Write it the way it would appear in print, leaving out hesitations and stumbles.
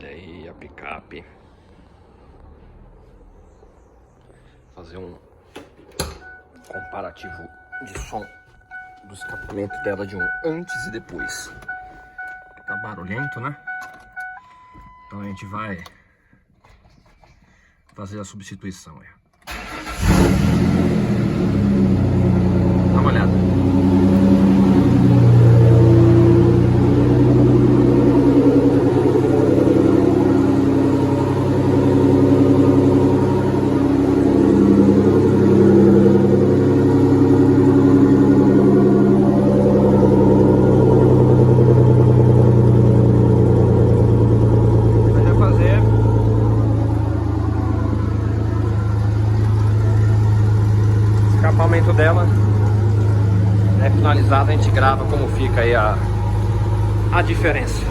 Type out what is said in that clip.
Olha aí a picape. Fazer um comparativo de som do escapamento dela de um antes e depois. Tá barulhento, né? Então a gente vai fazer a substituição aí. Dá uma olhada. O escapamento dela é finalizado, a gente grava como fica aí a diferença.